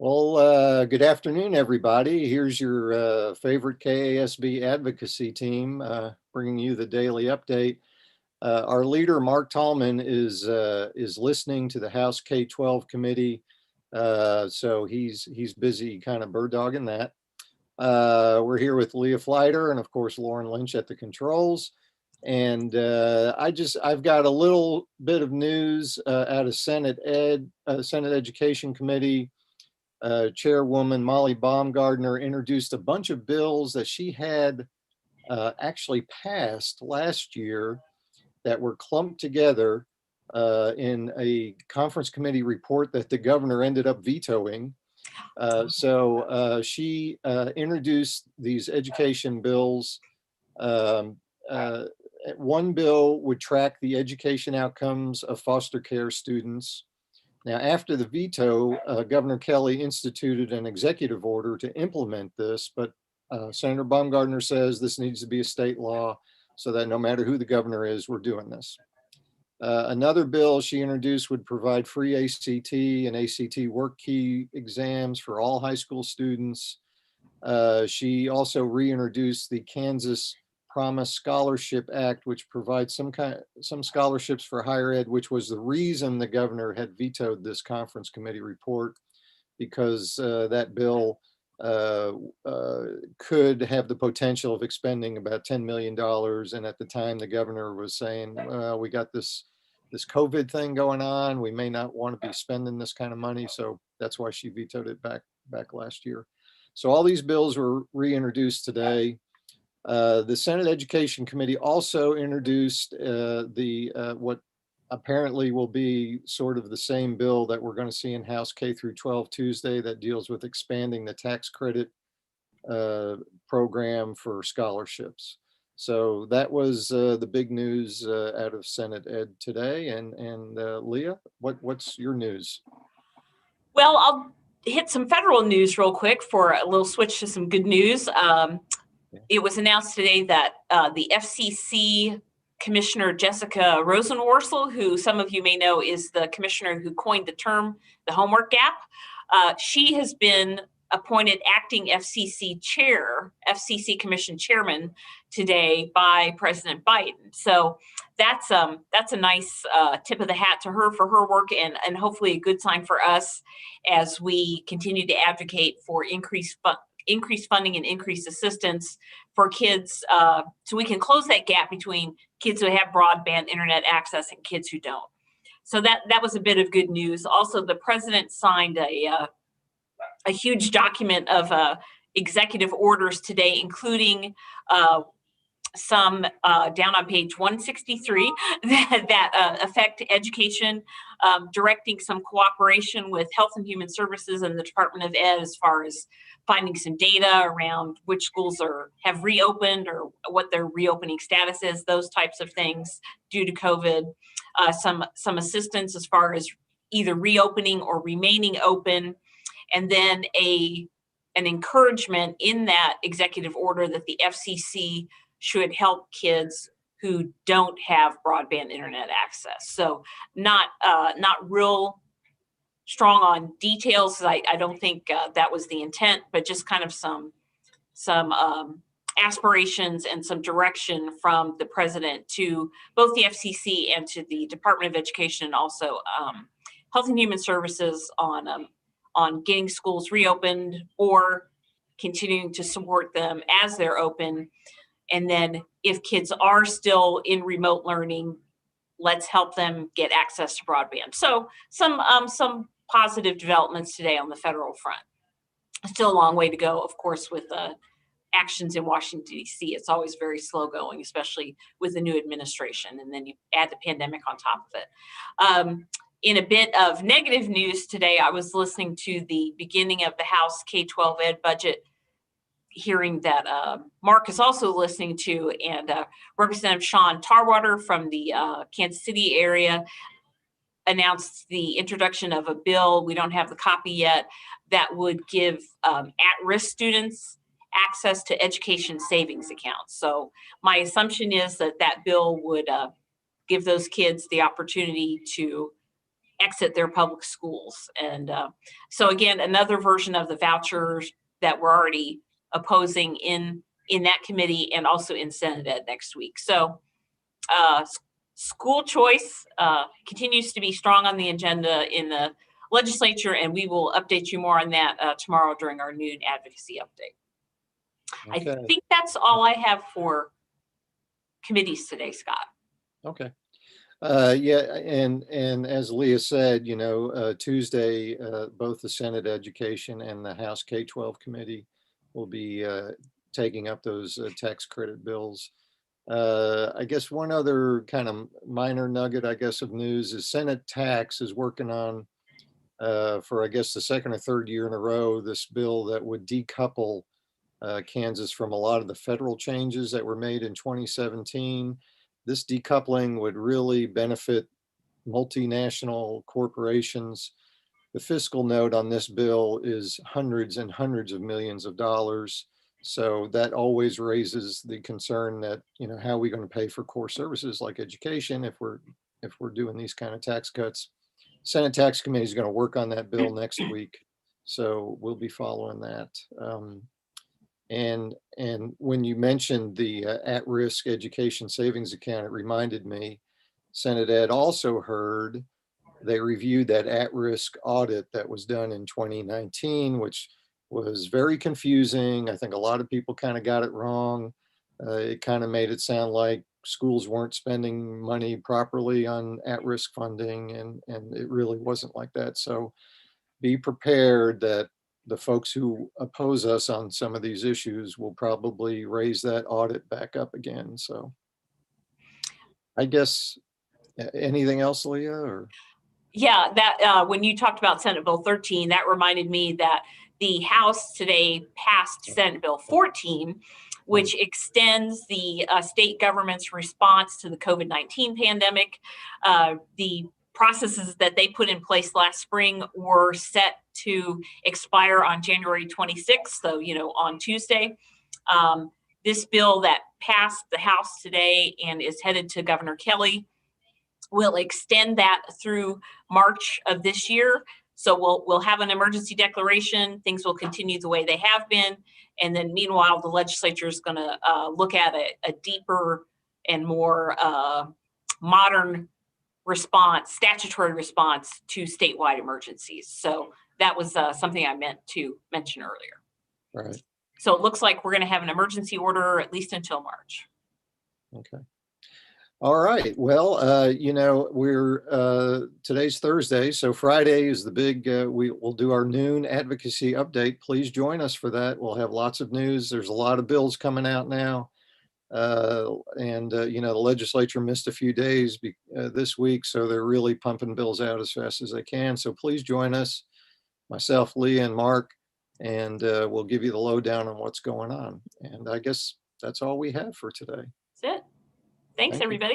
Good afternoon, everybody. Here's your favorite KASB advocacy team bringing you the daily update. Our leader, Mark Tallman, is listening to the House K-12 committee, so he's busy kind of bird dogging that. We're here with Leah Fleiter and, of course, Lauren Lynch at the controls. And I've got a little bit of news out of Senate Education Committee. Chairwoman Molly Baumgardner introduced a bunch of bills that she had actually passed last year that were clumped together in a conference committee report that the governor ended up vetoing. She introduced these education bills. One bill would track the education outcomes of foster care students. Now, after the veto, Governor Kelly instituted an executive order to implement this, but Senator Baumgardner says this needs to be a state law so that no matter who the governor is, we're doing this. Another bill she introduced would provide free ACT and ACT work key exams for all high school students. She also reintroduced the Kansas Promise Scholarship Act, which provides some scholarships for higher ed, which was the reason the governor had vetoed this conference committee report, because that bill could have the potential of expending about $10 million. And at the time, the governor was saying, well, we got this COVID thing going on. We may not want to be spending this kind of money. So that's why she vetoed it back last year. So all these bills were reintroduced today. The Senate Education Committee also introduced what apparently will be sort of the same bill that we're going to see in House K through 12 Tuesday that deals with expanding the tax credit program for scholarships. So that was the big news out of Senate Ed today. And Leah, what's your news? Well, I'll hit some federal news real quick for a little switch to some good news. It was announced today that the FCC Commissioner Jessica Rosenworcel, who some of you may know is the commissioner who coined the term the homework gap, she has been appointed acting FCC Commission chairman today by President Biden. So that's a nice tip of the hat to her for her work, and hopefully a good sign for us as we continue to advocate for increased funding and increased assistance for kids, so we can close that gap between kids who have broadband internet access and kids who don't. So that was a bit of good news. Also, the president signed a huge document of executive orders today, including some down on page 163 that affect education, directing some cooperation with Health and Human Services and the Department of Ed as far as finding some data around which schools have reopened or what their reopening status is, those types of things due to COVID. Some assistance as far as either reopening or remaining open, and then an encouragement in that executive order that the FCC should help kids who don't have broadband internet access. So not real strong on details. I don't think that was the intent, but just kind of some aspirations and some direction from the president to both the FCC and to the Department of Education, and also Health and Human Services on getting schools reopened or continuing to support them as they're open. And then if kids are still in remote learning, let's help them get access to broadband. So some positive developments today on the federal front. Still a long way to go, of course, with actions in Washington, D.C. It's always very slow going, especially with the new administration. And then you add the pandemic on top of it. In a bit of negative news today, I was listening to the beginning of the House K-12 Ed budget hearing that Mark is also listening to, and Representative Sean Tarwater from the Kansas City area announced the introduction of a bill, we don't have the copy yet, that would give at-risk students access to education savings accounts. So my assumption is that bill would give those kids the opportunity to exit their public schools. And so again, another version of the vouchers that we're already opposing in that committee and also in Senate Ed next week. So school choice continues to be strong on the agenda in the legislature, and we will update you more on that tomorrow during our noon advocacy update. Okay. I think that's all I have for committees today, Scott. Okay. Yeah, and as Leah said, Tuesday, both the Senate Education and the House K-12 Committee will be taking up those tax credit bills. I guess one other kind of minor nugget, I guess, of news is Senate Tax is working on, for I guess the second or third year in a row, this bill that would decouple Kansas from a lot of the federal changes that were made in 2017. This decoupling would really benefit multinational corporations. The fiscal note on this bill is hundreds and hundreds of millions of dollars. So that always raises the concern that, how are we going to pay for core services like education if we're doing these kind of tax cuts? Senate Tax Committee is going to work on that bill next week. So we'll be following that. And when you mentioned the at-risk education savings account, it reminded me, Senate Ed also heard they reviewed that at-risk audit that was done in 2019, which was very confusing. I think a lot of people kind of got it wrong. It kind of made it sound like schools weren't spending money properly on at-risk funding, and it really wasn't like that. So be prepared that the folks who oppose us on some of these issues will probably raise that audit back up again. So I guess anything else, Leah? Or Yeah, that when you talked about Senate Bill 13, that reminded me that the House today passed Senate Bill 14, which extends the state government's response to the COVID-19 pandemic. The processes that they put in place last spring were set to expire on January 26th, so on Tuesday. This bill that passed the House today and is headed to Governor Kelly will extend that through March of this year. So we'll have an emergency declaration. Things will continue the way they have been. And then meanwhile, the legislature is going to look at a deeper and more modern response, statutory response to statewide emergencies. So that was something I meant to mention earlier. Right. So it looks like we're going to have an emergency order at least until March. Okay. All right. Well, we're today's Thursday, so Friday is the big. We'll do our noon advocacy update. Please join us for that. We'll have lots of news. There's a lot of bills coming out now, and the legislature missed a few days this week, so they're really pumping bills out as fast as they can. So please join us, myself, Leah, and Mark, and we'll give you the lowdown on what's going on. And I guess that's all we have for today. That's it. Thanks, everybody.